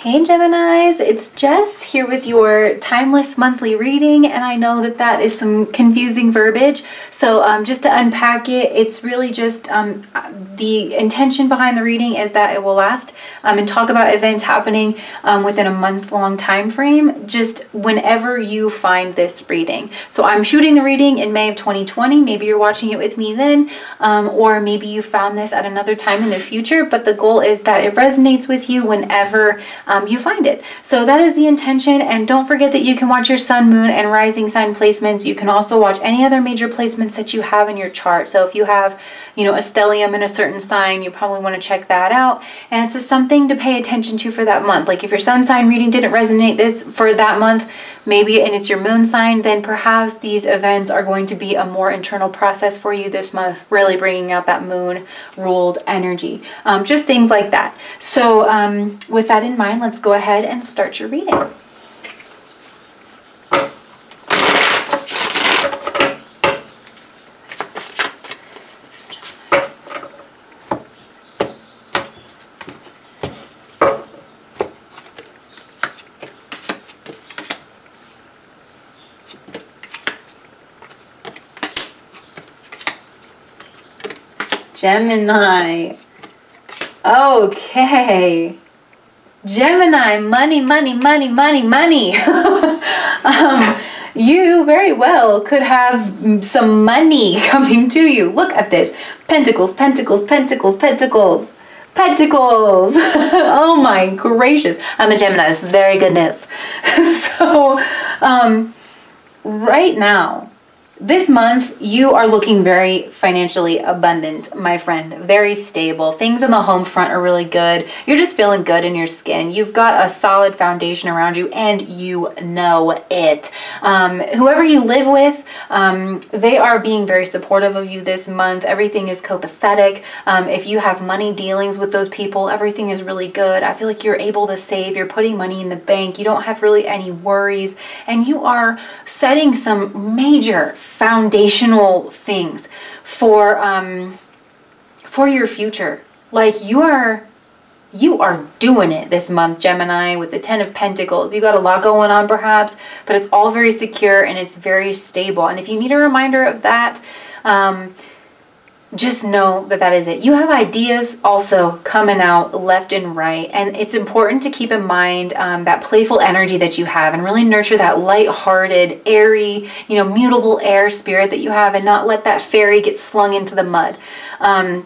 Hey Geminis, it's Jess here with your timeless monthly reading, and I know that that is some confusing verbiage, so just to unpack it, it's really just the intention behind the reading is that it will last and talk about events happening within a month-long time frame, just whenever you find this reading. So I'm shooting the reading in May of 2020, maybe you're watching it with me then, or maybe you found this at another time in the future, but the goal is that it resonates with you whenever you find it. So that is the intention, and don't forget that you can watch your sun, moon, and rising sign placements. You can also watch any other major placements that you have in your chart. So if you have, you know, a stellium in a certain sign, you probably want to check that out. And it's just something to pay attention to for that month. Like if your sun sign reading didn't resonate this for that month, maybe, and it's your moon sign, then perhaps these events are going to be a more internal process for you this month, really bringing out that moon ruled energy. Just things like that. So with that in mind, let's go ahead and start your reading. Gemini. Okay. Gemini, money, money, money, money, money. You very well could have some money coming to you. Look at this. Pentacles, pentacles, pentacles, pentacles. Pentacles. Oh my gracious. I'm a Gemini. This is very good news. So, right now, this month, you are looking very financially abundant, my friend. Very stable. Things on the home front are really good. You're just feeling good in your skin. You've got a solid foundation around you, and you know it. Whoever you live with, they are being very supportive of you this month. Everything is copacetic. If you have money dealings with those people, everything is really good. I feel like you're able to save. You're putting money in the bank. You don't have really any worries, and you are setting some major foundational things for your future. Like you are doing it this month, Gemini, with the 10 of Pentacles. You got a lot going on perhaps, but it's all very secure and it's very stable. And if you need a reminder of that, just know that that is it. You have ideas also coming out left and right, and it's important to keep in mind that playful energy that you have and really nurture that light-hearted, airy, you know, mutable air spirit that you have, and not let that fairy get slung into the mud. I'm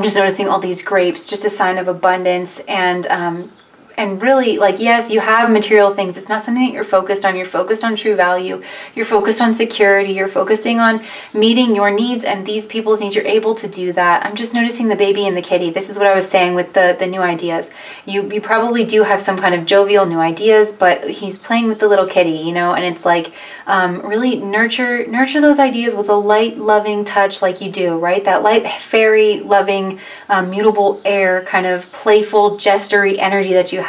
just noticing all these grapes, just a sign of abundance, and really, like, yes, you have material things. It's not something that you're focused on. You're focused on true value. You're focused on security. You're focusing on meeting your needs and these people's needs. You're able to do that. I'm just noticing the baby and the kitty. This is what I was saying with the new ideas. You probably do have some kind of jovial new ideas, but he's playing with the little kitty, you know, and it's like really nurture those ideas with a light, loving touch like you do, right? That light, fairy, loving, mutable air, kind of playful, gestury energy that you have.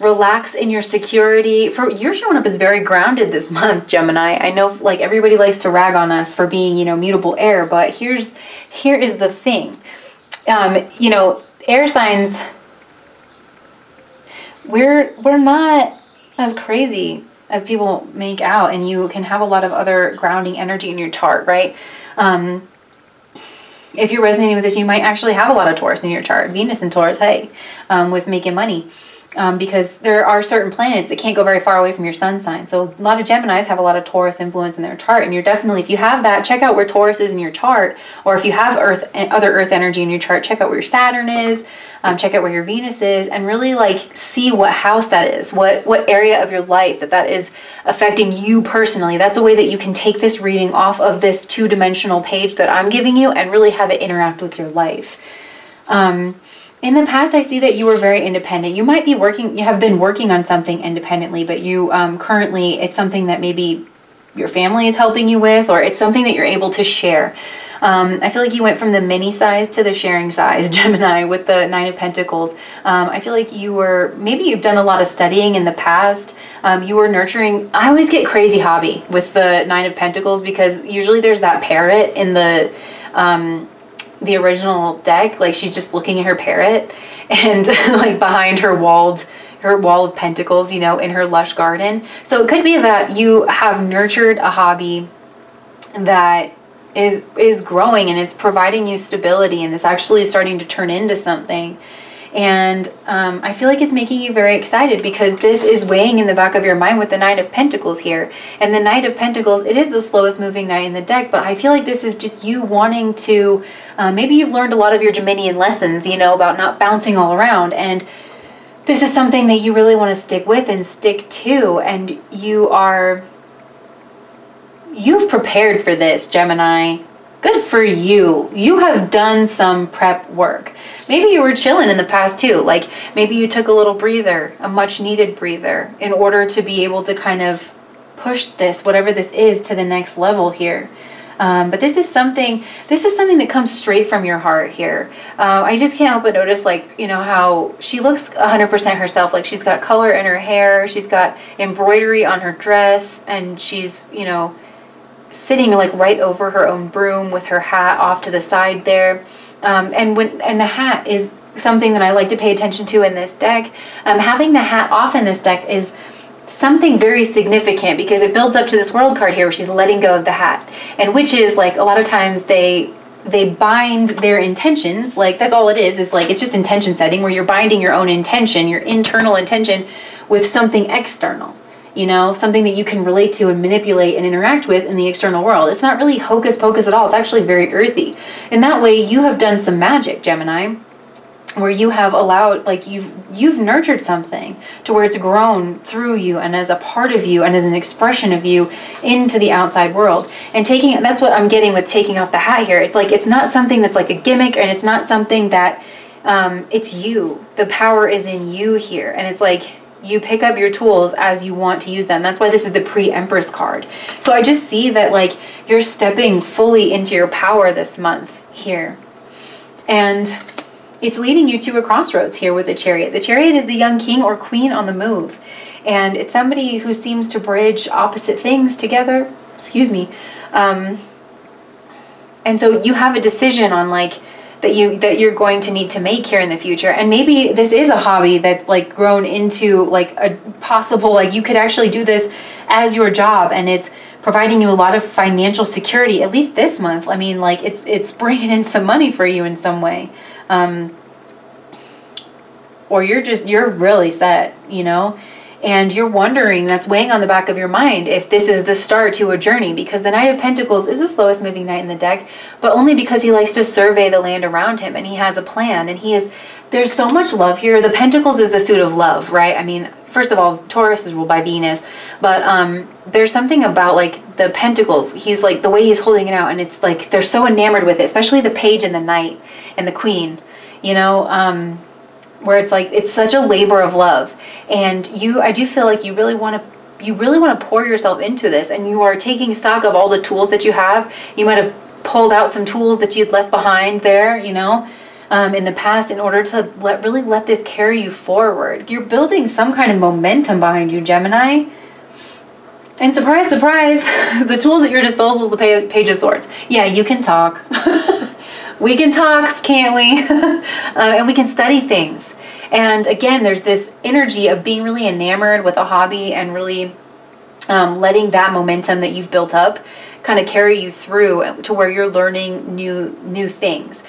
Relax in your security. You're showing up as very grounded this month, Gemini. I know, like, everybody likes to rag on us for being, you know, mutable air, but here is the thing. You know, air signs, we're not as crazy as people make out, and you can have a lot of other grounding energy in your chart, right? If you're resonating with this, you might actually have a lot of Taurus in your chart. Venus and Taurus, hey, with making money. Because there are certain planets that can't go very far away from your sun sign. So a lot of Geminis have a lot of Taurus influence in their chart. And you're definitely, if you have that, check out where Taurus is in your chart. Or if you have Earth and other Earth energy in your chart, check out where your Saturn is. Check out where your Venus is, and really like see what house that is, what area of your life that is affecting you personally. That's a way that you can take this reading off of this two-dimensional page that I'm giving you and really have it interact with your life. In the past, I see that you were very independent. You might be working, you have been working on something independently, but you currently, it's something that maybe your family is helping you with, or it's something that you're able to share. I feel like you went from the mini size to the sharing size, Gemini, with the 9 of Pentacles. I feel like maybe you've done a lot of studying in the past. You were nurturing, I always get crazy hobby with the 9 of Pentacles, because usually there's that parrot in the, the original deck, like she's just looking at her parrot and like behind her wall of pentacles, you know, in her lush garden. So it could be that you have nurtured a hobby that is growing and it's providing you stability, and it's actually starting to turn into something. And I feel like it's making you very excited because this is weighing in the back of your mind with the Knight of Pentacles here. And the Knight of Pentacles, it is the slowest moving knight in the deck, but I feel like this is just you wanting to, maybe you've learned a lot of your Geminian lessons, you know, about not bouncing all around. And this is something that you really want to stick with and stick to. And you've prepared for this, Gemini. Good for you. You have done some prep work. Maybe you were chilling in the past too. Like maybe you took a little breather, a much needed breather, in order to be able to kind of push this, whatever this is, to the next level here. But this is something that comes straight from your heart here. I just can't help but notice, like, you know, how she looks 100% herself. Like she's got color in her hair, she's got embroidery on her dress, and she's, you know, sitting like right over her own broom with her hat off to the side there. And the hat is something that I like to pay attention to in this deck. Having the hat off in this deck is something very significant because it builds up to this world card here where she's letting go of the hat. And witches, like a lot of times they bind their intentions. Like that's all it is like, it's just intention setting where you're binding your own intention, your internal intention, with something external. You know, something that you can relate to and manipulate and interact with in the external world. It's not really hocus pocus at all. It's actually very earthy. And that way you have done some magic, Gemini, where you have allowed, like you've nurtured something to where it's grown through you and as a part of you and as an expression of you into the outside world. And that's what I'm getting with taking off the hat here. It's like, it's not something that's like a gimmick, and it's not something that, it's you. The power is in you here. And it's like, you pick up your tools as you want to use them. That's why this is the pre-Empress card. So I just see that like you're stepping fully into your power this month here. And it's leading you to a crossroads here with the Chariot. The Chariot is the young king or queen on the move. And it's somebody who seems to bridge opposite things together. Excuse me. And so you have a decision on like, that you're going to need to make here in the future. And maybe this is a hobby that's like grown into like a possible, like you could actually do this as your job, and it's providing you a lot of financial security, at least this month. I mean, like it's bringing in some money for you in some way. Or you're really set, you know, and you're wondering, that's weighing on the back of your mind, if this is the start to a journey, because the Knight of Pentacles is the slowest moving knight in the deck, but only because he likes to survey the land around him, and he has a plan, and there's so much love here. The Pentacles is the suit of love, right? I mean, first of all, Taurus is ruled by Venus, but there's something about like the Pentacles, he's like, the way he's holding it out, and it's like, they're so enamored with it, especially the Page and the Knight and the Queen, you know, where it's like, it's such a labor of love. And I do feel like you really want to pour yourself into this, and you are taking stock of all the tools that you have. You might have pulled out some tools that you'd left behind there, you know, in the past, in order to really let this carry you forward. You're building some kind of momentum behind you, Gemini. And surprise, surprise, the tools at your disposal is the Page of Swords. Yeah, you can talk. We can talk, can't we? And we can study things. And again, there's this energy of being really enamored with a hobby and really letting that momentum that you've built up kind of carry you through to where you're learning new things.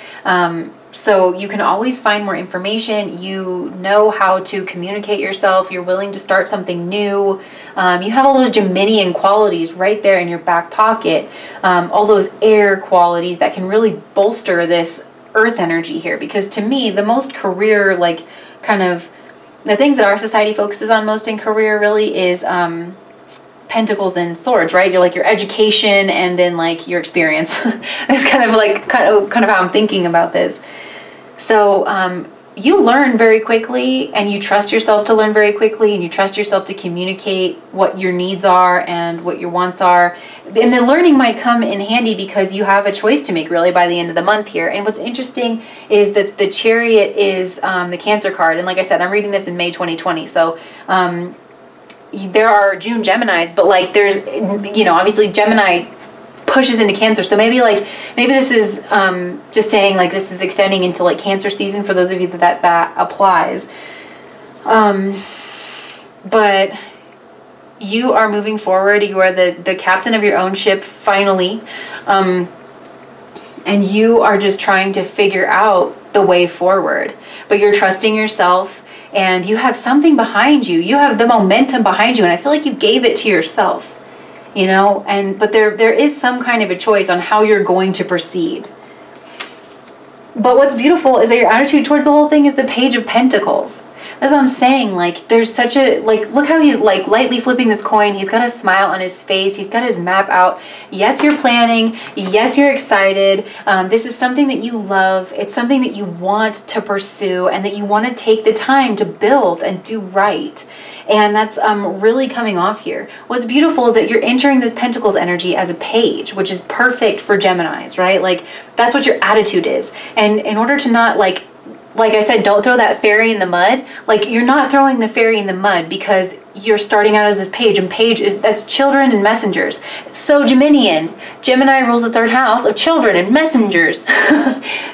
So you can always find more information. You know how to communicate yourself. You're willing to start something new. You have all those Geminian qualities right there in your back pocket. All those air qualities that can really bolster this earth energy here. Because to me, the most career, like kind of the things that our society focuses on most in career really is Pentacles and Swords, right? You're like your education and then like your experience. That's kind of how I'm thinking about this. So you learn very quickly, and you trust yourself to learn very quickly, and you trust yourself to communicate what your needs are and what your wants are. And the learning might come in handy because you have a choice to make really by the end of the month here. And what's interesting is that the Chariot is the Cancer card. And like I said, I'm reading this in May 2020. So there are June Geminis, but like there's, you know, obviously Gemini pushes into Cancer. So maybe this is just saying like this is extending into like Cancer season for those of you that applies. But you are moving forward. You are the captain of your own ship finally. And you are just trying to figure out the way forward. But you're trusting yourself, and you have something behind you. You have the momentum behind you, and I feel like you gave it to yourself, you know? But there is some kind of a choice on how you're going to proceed. But what's beautiful is that your attitude towards the whole thing is the Page of Pentacles. That's what I'm saying. Like, there's such a, like, look how he's like lightly flipping this coin. He's got a smile on his face. He's got his map out. Yes, you're planning. Yes, you're excited. This is something that you love. It's something that you want to pursue and that you want to take the time to build and do right. And that's really coming off here. What's beautiful is that you're entering this Pentacles energy as a page, which is perfect for Geminis, right? Like, that's what your attitude is. And in order to not like I said, don't throw that fairy in the mud. Like, you're not throwing the fairy in the mud because you're starting out as this page, and that's children and messengers. So Geminian. Gemini rules the 3rd house of children and messengers.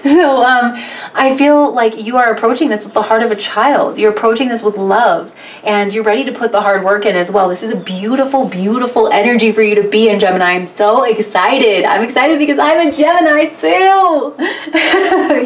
So I feel like you are approaching this with the heart of a child. You're approaching this with love, and you're ready to put the hard work in as well. This is a beautiful, beautiful energy for you to be in, Gemini. I'm so excited. I'm excited because I'm a Gemini too.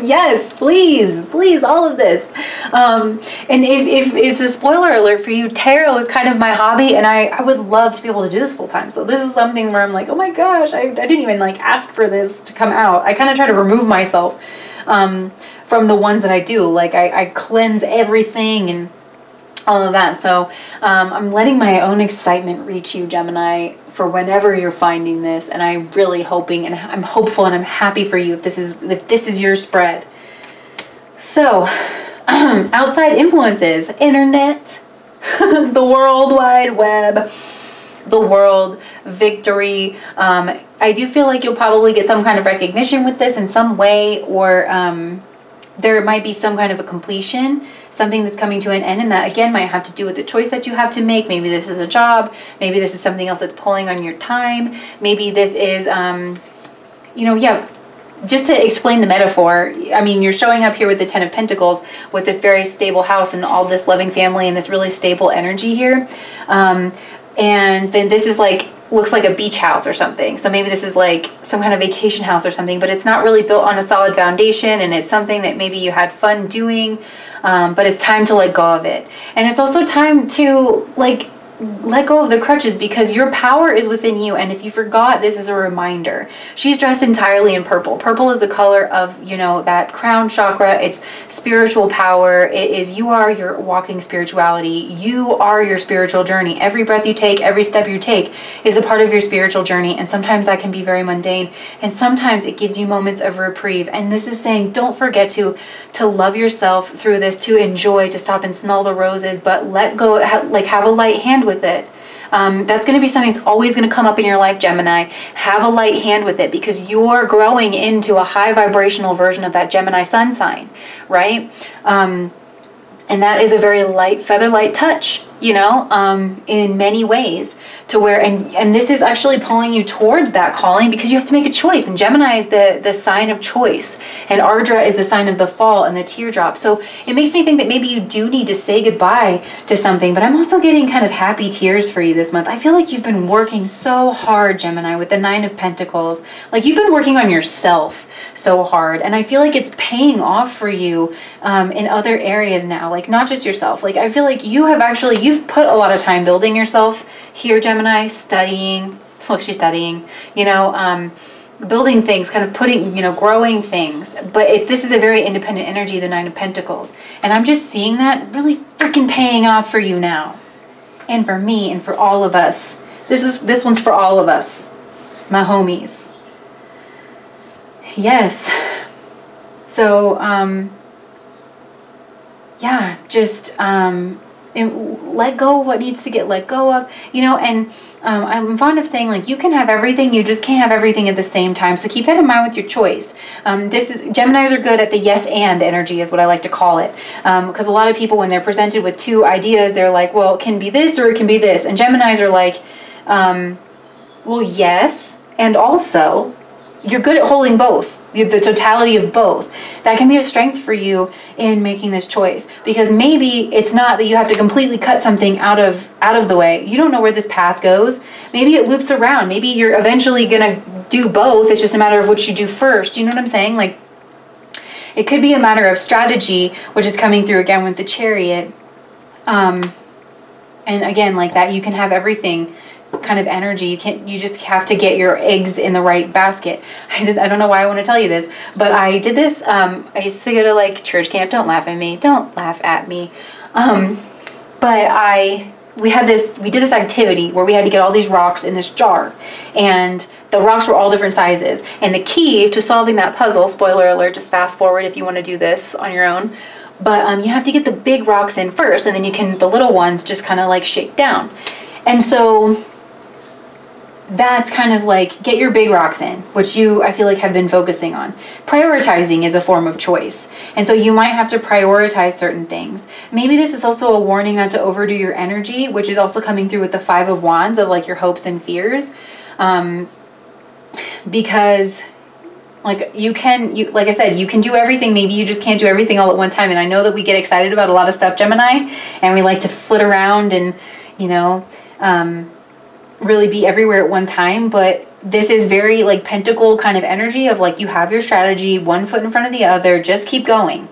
Yes, please, all of this. And if it's a spoiler alert for you, tarot is kind of my hobby, and I would love to be able to do this full time. So this is something where I'm like, oh my gosh, I didn't even like ask for this to come out. I kind of try to remove myself from the ones that I do. Like I cleanse everything and all of that. So I'm letting my own excitement reach you, Gemini, for whenever you're finding this. And I'm really hoping, and I'm hopeful, and I'm happy for you if this is your spread. So outside influences, internet, the World Wide Web, the world, victory. I do feel like you'll probably get some kind of recognition with this in some way, or there might be some kind of a completion, something that's coming to an end, and that again might have to do with the choice that you have to make. Maybe this is a job, maybe this is something else that's pulling on your time, maybe this is you know, yeah, just to explain the metaphor, I mean, you're showing up here with the 10 of Pentacles with this very stable house and all this loving family and this really stable energy here. And then this is like, looks like a beach house or something. So maybe this is like some kind of vacation house or something, but it's not really built on a solid foundation, and it's something that maybe you had fun doing, but it's time to let go of it. And it's also time to like let go of the crutches, because your power is within you. And if you forgot, this is a reminder. She's dressed entirely in purple. Purple is the color of, you know, that crown chakra. It's spiritual power. It is, you are your walking spirituality. You are your spiritual journey. Every breath you take, every step you take is a part of your spiritual journey. And sometimes that can be very mundane, and sometimes it gives you moments of reprieve. And this is saying, don't forget to love yourself through this, to enjoy, to stop and smell the roses, but let go, like have a light hand with it. That's going to be something that's always going to come up in your life, Gemini. Have a light hand with it, because you're growing into a high vibrational version of that Gemini sun sign, right? And that is a very light, feather light touch, you know, in many ways, to where, and this is actually pulling you towards that calling, because you have to make a choice. And Gemini is the sign of choice, and Ardra is the sign of the fall and the teardrop. So it makes me think that maybe you do need to say goodbye to something, but I'm also getting kind of happy tears for you this month. I feel like you've been working so hard, Gemini, with the 9 of Pentacles. Like, you've been working on yourself so hard, and I feel like it's paying off for you in other areas now, like not just yourself. Like, I feel like you've put a lot of time building yourself here, Gemini, studying. Look, she's studying, you know, building things, kind of putting, you know, growing things. But this is a very independent energy, the 9 of Pentacles, and I'm just seeing that really freaking paying off for you now, and for me, and for all of us. This one's for all of us, my homies. Yes. So, yeah, just let go of what needs to get let go of, you know, and I'm fond of saying, like, you can have everything, you just can't have everything at the same time. So keep that in mind with your choice. Geminis are good at the yes and energy, is what I like to call it. Because a lot of people, when they're presented with two ideas, they're like, well, it can be this or it can be this. And Geminis are like, well, yes And also, you're good at holding both. You have the totality of both. That can be a strength for you in making this choice, because maybe it's not that you have to completely cut something out of the way. You don't know where this path goes. Maybe it loops around. Maybe you're eventually gonna do both. It's just a matter of what you do first. You know what I'm saying? Like, it could be a matter of strategy, which is coming through again with the Chariot. And again, like that, you can have everything kind of energy. You just have to get your eggs in the right basket. I don't know why I want to tell you this, but I did this. I used to go to like church camp. Don't laugh at me. Don't laugh at me. But we did this activity where we had to get all these rocks in this jar, and the rocks were all different sizes. And the key to solving that puzzle, spoiler alert, just fast forward if you want to do this on your own, but you have to get the big rocks in first, and then the little ones just kind of like shake down. And so that's kind of like, get your big rocks in, which I feel like have been focusing on. Prioritizing is a form of choice. And so you might have to prioritize certain things. Maybe this is also a warning not to overdo your energy, which is also coming through with the Five of Wands of like your hopes and fears. Because like like I said, you can do everything. Maybe you just can't do everything all at one time. And I know that we get excited about a lot of stuff, Gemini, and we like to flit around and, really be everywhere at one time. But this is very like Pentacle kind of energy of like, you have your strategy, one foot in front of the other, just keep going.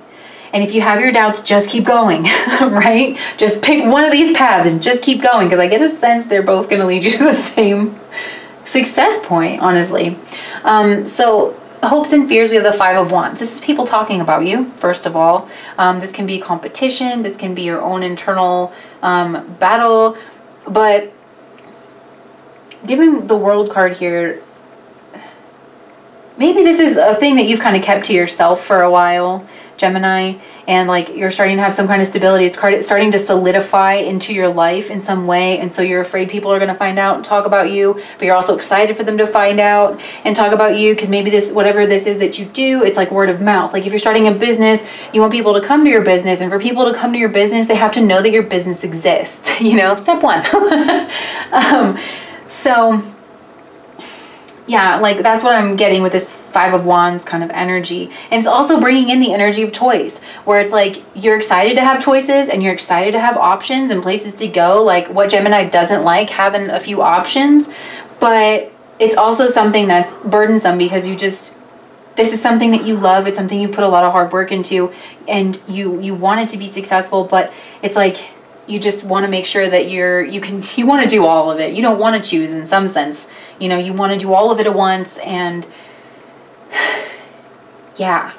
And if you have your doubts, just keep going, right? Just pick one of these paths and just keep going, because I get a sense they're both going to lead you to the same success point, honestly. So hopes and fears, we have the Five of Wands. This is people talking about you, first of all. This can be competition. This can be your own internal battle. But given the World card here, maybe this is a thing that you've kind of kept to yourself for a while, Gemini, and like you're starting to have some kind of stability. It's starting to solidify into your life in some way, and so you're afraid people are going to find out and talk about you, but you're also excited for them to find out and talk about you, because maybe this, whatever this is that you do, it's like word of mouth. Like if you're starting a business, you want people to come to your business, and for people to come to your business, they have to know that your business exists, step one. So yeah, like that's what I'm getting with this Five of Wands kind of energy. And it's also bringing in the energy of choice, where it's like you're excited to have choices and you're excited to have options and places to go. Like what Gemini doesn't like, having a few options, but it's also something that's burdensome, because this is something that you love. It's something you put a lot of hard work into, and you want it to be successful, but it's like you just want to make sure that you want to do all of it. You don't want to choose in some sense. You want to do all of it at once, and yeah.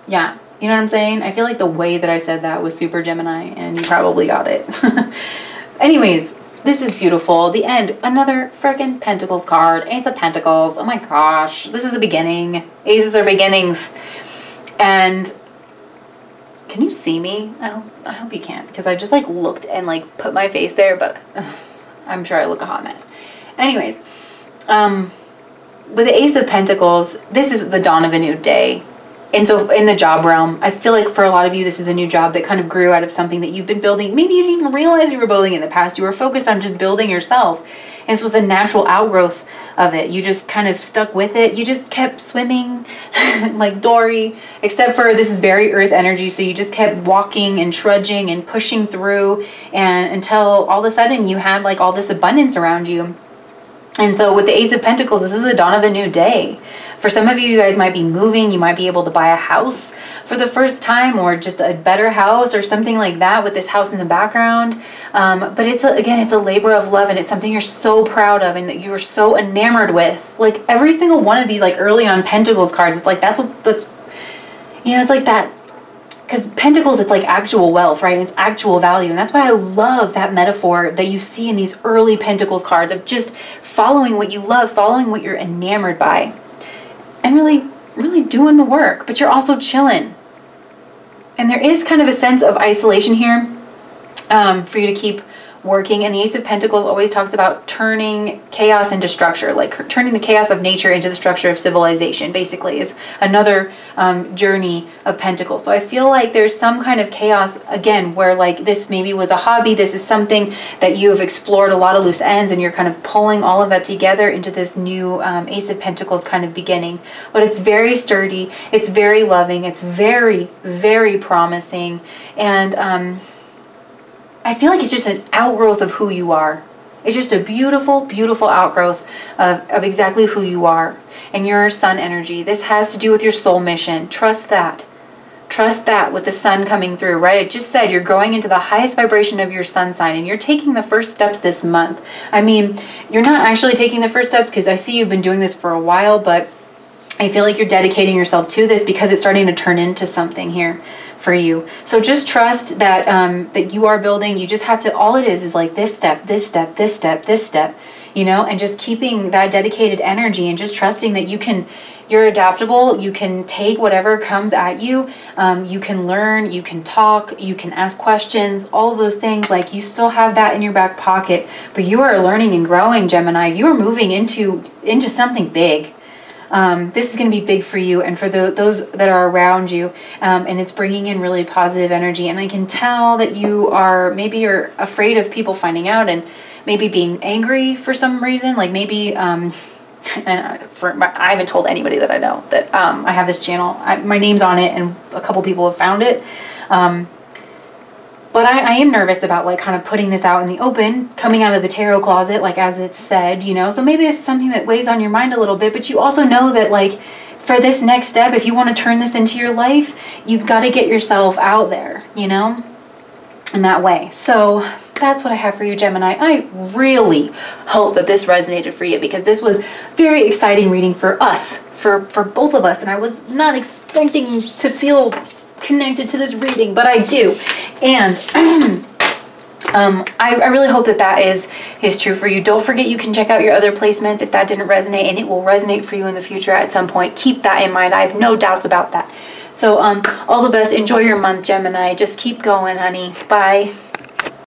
Yeah. You know what I'm saying? I feel like the way that I said that was super Gemini, and you probably got it. Anyways, this is beautiful. The end. Another freaking Pentacles card. Ace of Pentacles. Oh my gosh. This is the beginning. Aces are beginnings. And can you see me? I hope you can't, because I just like looked and like put my face there, but I'm sure I look a hot mess. Anyways, with the Ace of Pentacles, this is the dawn of a new day. And so in the job realm, I feel like for a lot of you, this is a new job that kind of grew out of something that you've been building. Maybe you didn't even realize you were building in the past. You were focused on just building yourself. And this was a natural outgrowth of it. You just kind of stuck with it. You just kept swimming like Dory, except for this is very earth energy. So you just kept walking and trudging and pushing through, and until all of a sudden you had like all this abundance around you. And so with the Ace of Pentacles, this is the dawn of a new day. For some of you, you guys might be moving. You might be able to buy a house for the first time, or just a better house or something like that with this house in the background. But again, it's a labor of love, and it's something you're so proud of and that you're so enamored with. Like every single one of these like early on Pentacles cards, it's like that's it's like that. Because Pentacles, it's like actual wealth, right? It's actual value. And that's why I love that metaphor that you see in these early Pentacles cards of just following what you love, following what you're enamored by, and really, really doing the work. But you're also chilling. And there is kind of a sense of isolation here for you to keep working. And the Ace of Pentacles always talks about turning chaos into structure, like turning the chaos of nature into the structure of civilization, basically, is another journey of Pentacles. So I feel like there's some kind of chaos, again, where like this maybe was a hobby, this is something that you have explored a lot of loose ends, and you're kind of pulling all of that together into this new Ace of Pentacles kind of beginning. But it's very sturdy, it's very loving, it's very, very promising, and I feel like it's just an outgrowth of who you are. It's just a beautiful, beautiful outgrowth of exactly who you are and your sun energy. This has to do with your soul mission. Trust that. Trust that with the sun coming through, right? I just said you're going into the highest vibration of your sun sign, and you're taking the first steps this month. I mean, you're not actually taking the first steps because I see you've been doing this for a while, but I feel like you're dedicating yourself to this because it's starting to turn into something here for you. So just trust that that you are building. You just have to, all it is like this step, this step, this step, this step, you know, and just keeping that dedicated energy and just trusting that you're adaptable, you can take whatever comes at you, you can learn, you can talk, you can ask questions, all of those things. Like, you still have that in your back pocket, but you are learning and growing, Gemini. You are moving into something big. This is going to be big for you and for those that are around you, and it's bringing in really positive energy. And I can tell that maybe you're afraid of people finding out and maybe being angry for some reason. Like maybe, and I haven't told anybody that I know that I have this channel. My name's on it, and a couple people have found it. But I am nervous about like kind of putting this out in the open, coming out of the tarot closet, like as it's said, you know. So maybe it's something that weighs on your mind a little bit, but you also know that like for this next step, if you want to turn this into your life, you've got to get yourself out there, you know, in that way. So that's what I have for you, Gemini. I really hope that this resonated for you, because this was very exciting reading for us, for both of us, and I was not expecting to feel connected to this reading, but I do. And I really hope that is true for you. Don't forget, you can check out your other placements if that didn't resonate, and it will resonate for you in the future at some point. Keep that in mind. I have no doubts about that. So all the best. Enjoy your month, Gemini. Just keep going, honey. Bye.